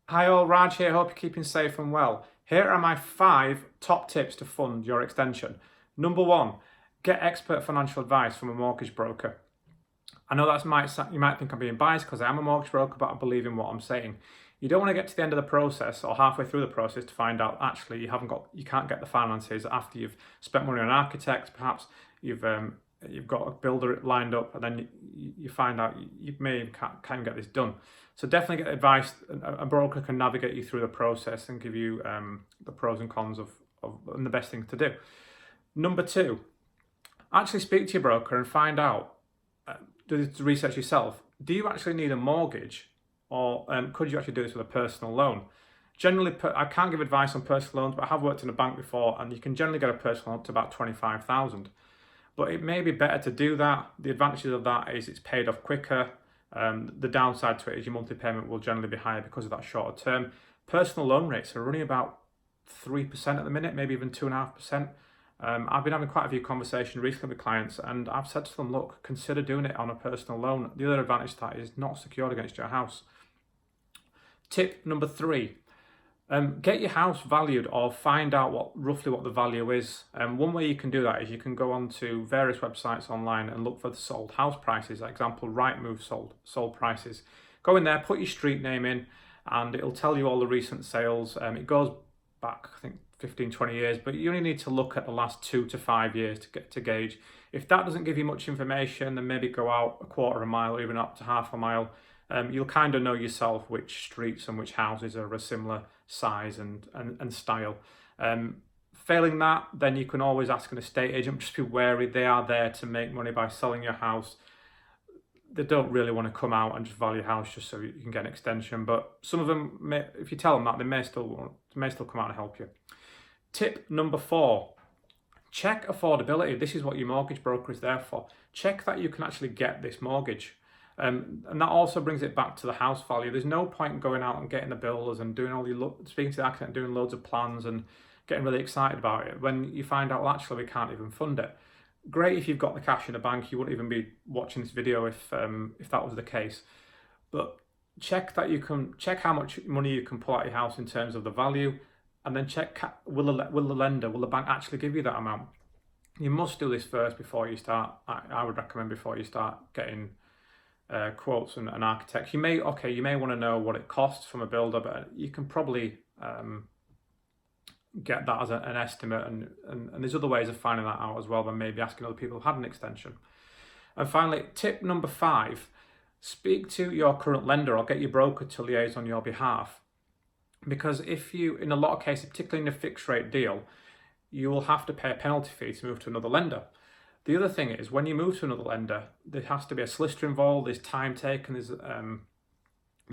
Hi all, Raj here, hope you're keeping safe and well. Here are my 5 top tips to fund your extension. Number 1, get expert financial advice from a mortgage broker. I know you might think I'm being biased because I am a mortgage broker, but I believe in what I'm saying. You don't want to get to the end of the process or halfway through the process to find out actually you can't get the finances after you've spent money on an architect, perhaps you've got a builder lined up, and then you find out you may can't get this done. So definitely get advice. A broker can navigate you through the process and give you the pros and cons of and the best thing to do. Number 2, actually speak to your broker and find out, do the research yourself. Do you actually need a mortgage, or could you actually do this with a personal loan? Generally, I can't give advice on personal loans, but I have worked in a bank before, and you can generally get a personal loan up to about 25,000. But it may be better to do that. The advantages of that is it's paid off quicker. The downside to it is your monthly payment will generally be higher because of that shorter term. Personal loan rates are running about 3% at the minute, maybe even 2.5%. I've been having quite a few conversations recently with clients, and I've said to them, look, consider doing it on a personal loan. The other advantage to that is not secured against your house. Tip number 3, get your house valued or find out roughly what the value is. One way you can do that is you can go onto various websites online and look for the sold house prices. For example, Rightmove sold prices. Go in there, put your street name in, and it'll tell you all the recent sales. It goes back, I think, 15-20 years, but you only need to look at the last 2 to 5 years to gauge. If that doesn't give you much information, then maybe go out a quarter of a mile or even up to half a mile. You'll kind of know yourself which streets and which houses are a similar size and style. Failing that, then you can always ask an estate agent. Just be wary, they are there to make money by selling your house. They don't really want to come out and just value your house just so you can get an extension, but some of them, if you tell them that, they may still come out and help you. Tip number 4, check affordability. This is what your mortgage broker is there for. Check that you can actually get this mortgage. And that also brings it back to the house value. There's no point going out and getting the builders and doing speaking to the architect, doing loads of plans and getting really excited about it when you find out, well, actually, we can't even fund it. Great if you've got the cash in the bank. You wouldn't even be watching this video if that was the case. But check how much money you can pull out your house in terms of the value, and then check will the bank actually give you that amount. You must do this first before you start. I would recommend before you start getting quotes and architects. You may want to know what it costs from a builder, but you can probably get that as an estimate, and there's other ways of finding that out as well than maybe asking other people who've had an extension. And finally, tip number 5, speak to your current lender or get your broker to liaise on your behalf. Because if you, in a lot of cases, particularly in a fixed rate deal, you will have to pay a penalty fee to move to another lender. The other thing is, when you move to another lender, there has to be a solicitor involved. There's time taken. There's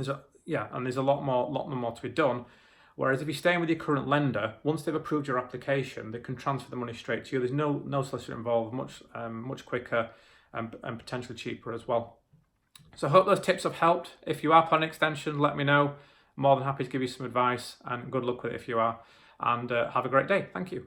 a lot more to be done. Whereas if you're staying with your current lender, once they've approved your application, they can transfer the money straight to you. There's no solicitor involved. Much quicker and potentially cheaper as well. So I hope those tips have helped. If you are planning an extension, let me know. I'm more than happy to give you some advice, and good luck with it if you are. And have a great day. Thank you.